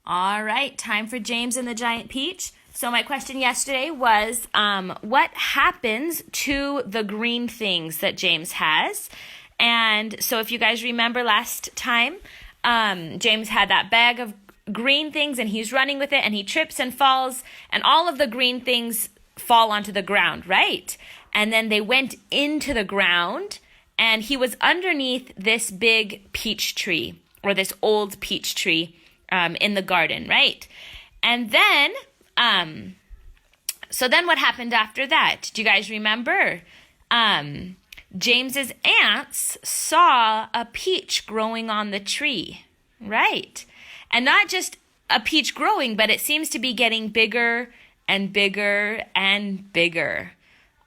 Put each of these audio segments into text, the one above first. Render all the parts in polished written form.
All right, time for James and the Giant Peach. So my question yesterday was, what happens to the green things that James has? And so if you guys remember last time, James had that bag of green things and he's running with it and he trips and falls and all of the green things fall onto the ground, right? And then they went into the ground and he was underneath this big peach tree or this old peach tree in the garden, right? And then, so then what happened after that? Do you guys remember? James's aunts saw a peach growing on the tree, right? And not just a peach growing, but it seems to be getting bigger and bigger and bigger.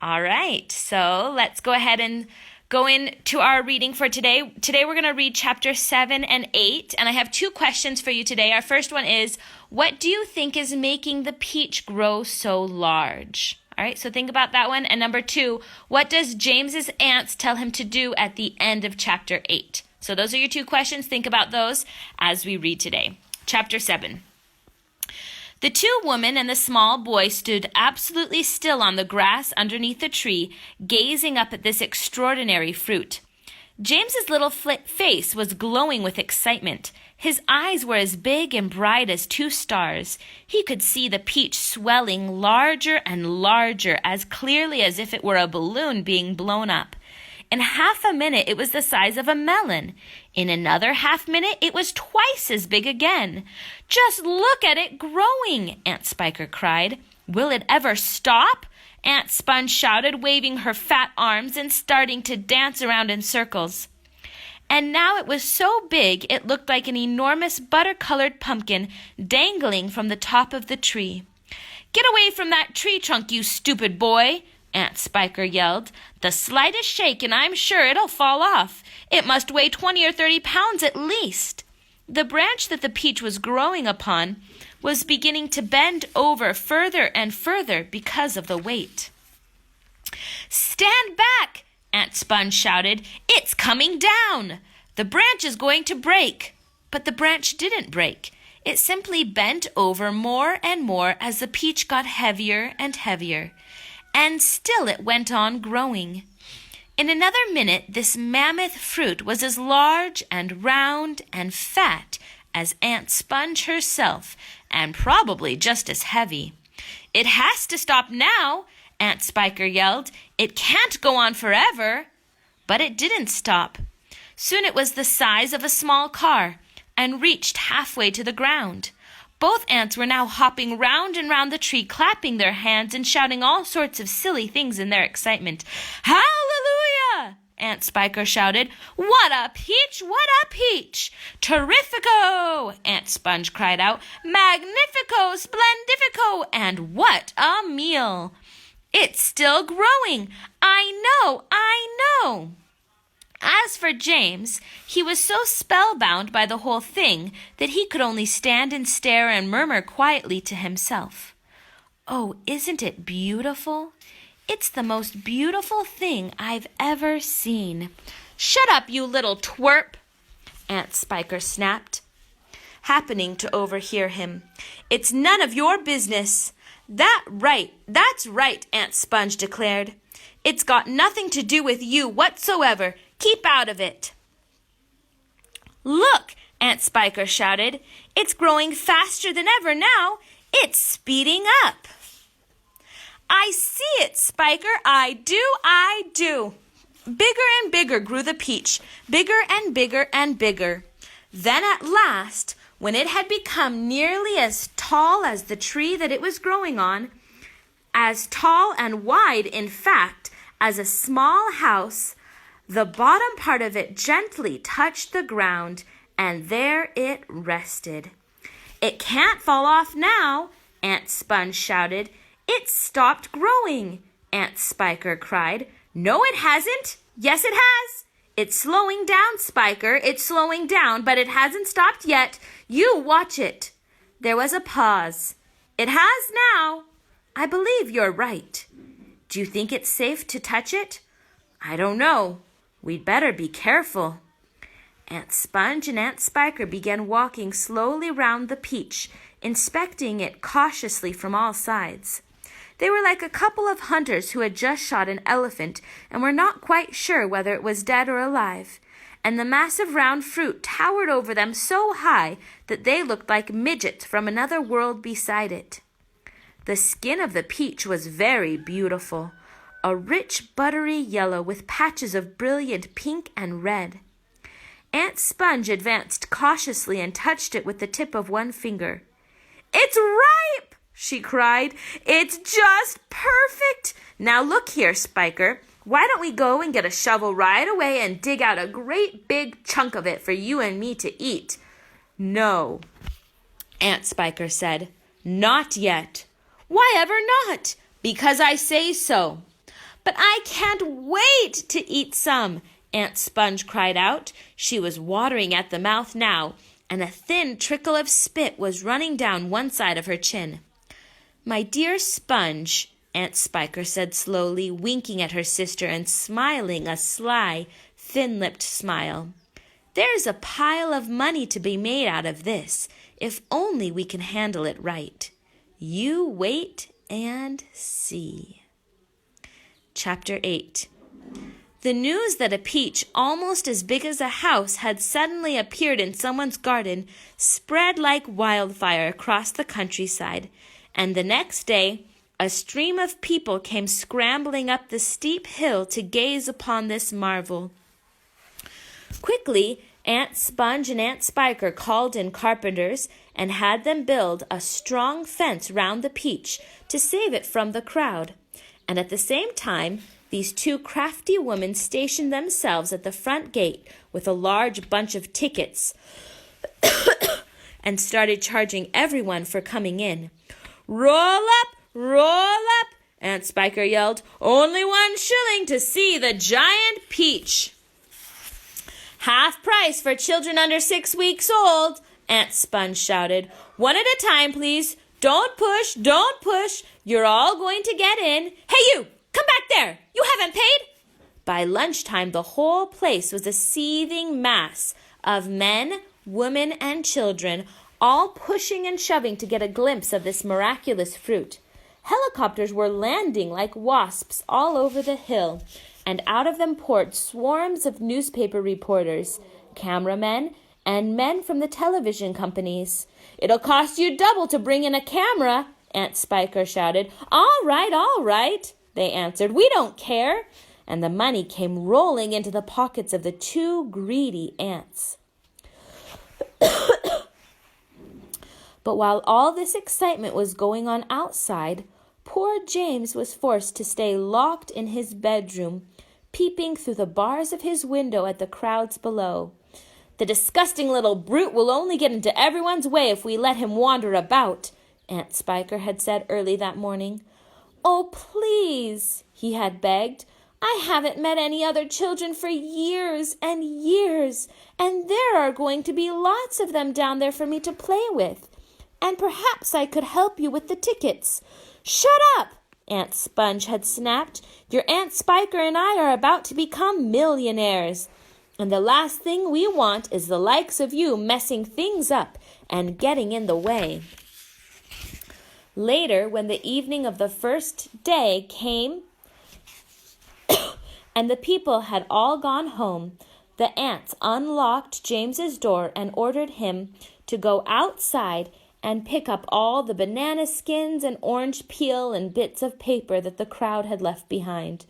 All right, so let's go ahead and go into our reading for today. Today we're going to read chapter 7 and 8, and I have two questions for you today. Our first one is, what do you think is making the peach grow so large? All right, so think about that one. And number 2, what does James's aunts tell him to do at the end of chapter 8? So those are your two questions. Think about those as we read today. Chapter 7. The two women and the small boy stood absolutely still on the grass underneath the tree, gazing up at this extraordinary fruit. James's little face was glowing with excitement. His eyes were as big and bright as 2 stars. He could see the peach swelling larger and larger, as clearly as if it were a balloon being blown up. In half a minute, it was the size of a melon. In another half minute, it was twice as big again. Just look at it growing, Aunt Spiker cried. Will it ever stop? Aunt Sponge shouted, waving her fat arms and starting to dance around in circles. And now it was so big it looked like an enormous butter-colored pumpkin dangling from the top of the tree. Get away from that tree trunk, you stupid boy, Aunt Spiker yelled. The slightest shake and I'm sure it'll fall off. It must weigh 20 or 30 pounds at least. The branch that the peach was growing upon was beginning to bend over further and further because of the weight. Stand back, Aunt Sponge shouted. It's coming down. The branch is going to break. But the branch didn't break. It simply bent over more and more as the peach got heavier and heavier. And still it went on growing. In another minute, this mammoth fruit was as large and round and fat as Aunt Sponge herself, and probably just as heavy. It has to stop now, Aunt Spiker yelled. It can't go on forever. But it didn't stop. Soon it was the size of a small car and reached halfway to the ground. Both aunts were now hopping round and round the tree, clapping their hands and shouting all sorts of silly things in their excitement. Hallelujah! Aunt Spiker shouted. What a peach! What a peach! Terrifico! Aunt Sponge cried out. Magnifico! Splendifico! And what a meal! It's still growing. I know! As for James, he was so spellbound by the whole thing that he could only stand and stare and murmur quietly to himself. Oh, isn't it beautiful? It's the most beautiful thing I've ever seen. Shut up, you little twerp, Aunt Spiker snapped, happening to overhear him. It's none of your business. That's right, Aunt Sponge declared. It's got nothing to do with you whatsoever. Keep out of it. Look, Aunt Spiker shouted. It's growing faster than ever now. It's speeding up. I see it, Spiker. I do. Bigger and bigger grew the peach, bigger and bigger and bigger. Then at last, when it had become nearly as tall as the tree that it was growing on, as tall and wide, in fact, as a small house, the bottom part of it gently touched the ground, and there it rested. It can't fall off now, Aunt Sponge shouted. It's stopped growing, Aunt Spiker cried. No, it hasn't. Yes, it has. It's slowing down, Spiker. It's slowing down, but it hasn't stopped yet. You watch it. There was a pause. It has now. I believe you're right. Do you think it's safe to touch it? I don't know. We'd better be careful. Aunt Sponge and Aunt Spiker began walking slowly round the peach, inspecting it cautiously from all sides. They were like a couple of hunters who had just shot an elephant and were not quite sure whether it was dead or alive, and the massive round fruit towered over them so high that they looked like midgets from another world beside it. The skin of the peach was very beautiful, a rich buttery yellow with patches of brilliant pink and red. Aunt Sponge advanced cautiously and touched it with the tip of one finger. "It's ripe!" she cried. "It's just perfect! Now look here, Spiker. Why don't we go and get a shovel right away and dig out a great big chunk of it for you and me to eat?" "No," Aunt Spiker said. "Not yet." "Why ever not?" "Because I say so." "But I can't wait to eat some," Aunt Sponge cried out. She was watering at the mouth now, and a thin trickle of spit was running down one side of her chin. "My dear Sponge," Aunt Spiker said slowly, winking at her sister and smiling a sly, thin-lipped smile. "There's a pile of money to be made out of this, if only we can handle it right. You wait and see." Chapter 8. The news that a peach almost as big as a house had suddenly appeared in someone's garden spread like wildfire across the countryside, and the next day a stream of people came scrambling up the steep hill to gaze upon this marvel. Quickly, Aunt Sponge and Aunt Spiker called in carpenters and had them build a strong fence round the peach to save it from the crowd, and at the same time these two crafty women stationed themselves at the front gate with a large bunch of tickets and started charging everyone for coming in. "Roll up! Roll up!" Aunt Spiker yelled. "Only 1 shilling to see the giant peach." "Half price for children under 6 weeks old," Aunt Sponge shouted. "1 at a time, please. Don't push, don't push. You're all going to get in. Hey, you! Come back there! You haven't paid?" By lunchtime, the whole place was a seething mass of men, women, and children, all pushing and shoving to get a glimpse of this miraculous fruit. Helicopters were landing like wasps all over the hill, and out of them poured swarms of newspaper reporters, cameramen, and men from the television companies. "It'll cost you double to bring in a camera," Aunt Spiker shouted. All right, they answered. "We don't care." And the money came rolling into the pockets of the two greedy ants. But while all this excitement was going on outside, poor James was forced to stay locked in his bedroom, peeping through the bars of his window at the crowds below. "The disgusting little brute will only get into everyone's way if we let him wander about," Aunt Spiker had said early that morning. "Oh, please," he had begged. "I haven't met any other children for years and years, and there are going to be lots of them down there for me to play with. And perhaps I could help you with the tickets." "Shut up!" Aunt Sponge had snapped. "Your Aunt Spiker and I are about to become millionaires, and the last thing we want is the likes of you messing things up and getting in the way." Later, when the evening of the first day came and the people had all gone home, the aunts unlocked James's door and ordered him to go outside and pick up all the banana skins and orange peel and bits of paper that the crowd had left behind.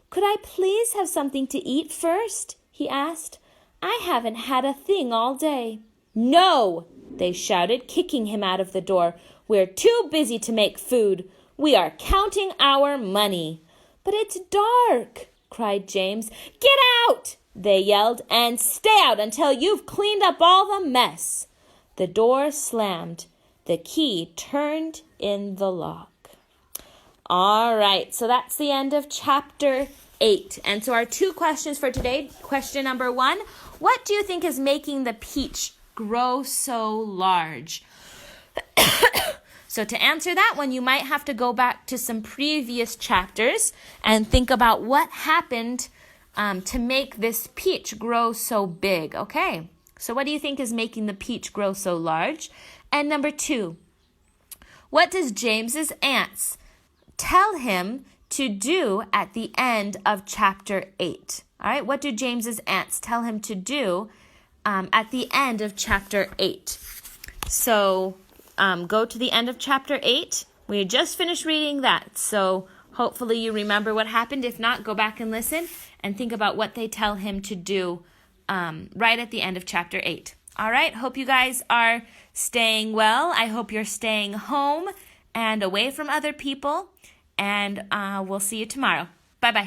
"Could I please have something to eat first?" he asked. "I haven't had a thing all day." "No!" they shouted, kicking him out of the door. "We're too busy to make food. We are counting our money." "But it's dark," cried James. "Get out!" they yelled, "and stay out until you've cleaned up all the mess." The door slammed. The key turned in the lock. All right, so that's the end of chapter 8. And so our 2 questions for today. Question number 1, what do you think is making the peach grow so large? So to answer that one, you might have to go back to some previous chapters and think about what happened to make this peach grow so big? Okay, so what do you think is making the peach grow so large? And number 2, what does James's aunts tell him to do at the end of chapter 8? All right, what do James's aunts tell him to do at the end of chapter 8? So go to the end of chapter 8. We just finished reading that, so hopefully you remember what happened. If not, go back and listen and think about what they tell him to do right at the end of chapter 8. All right, hope you guys are staying well. I hope you're staying home and away from other people, and we'll see you tomorrow. Bye-bye.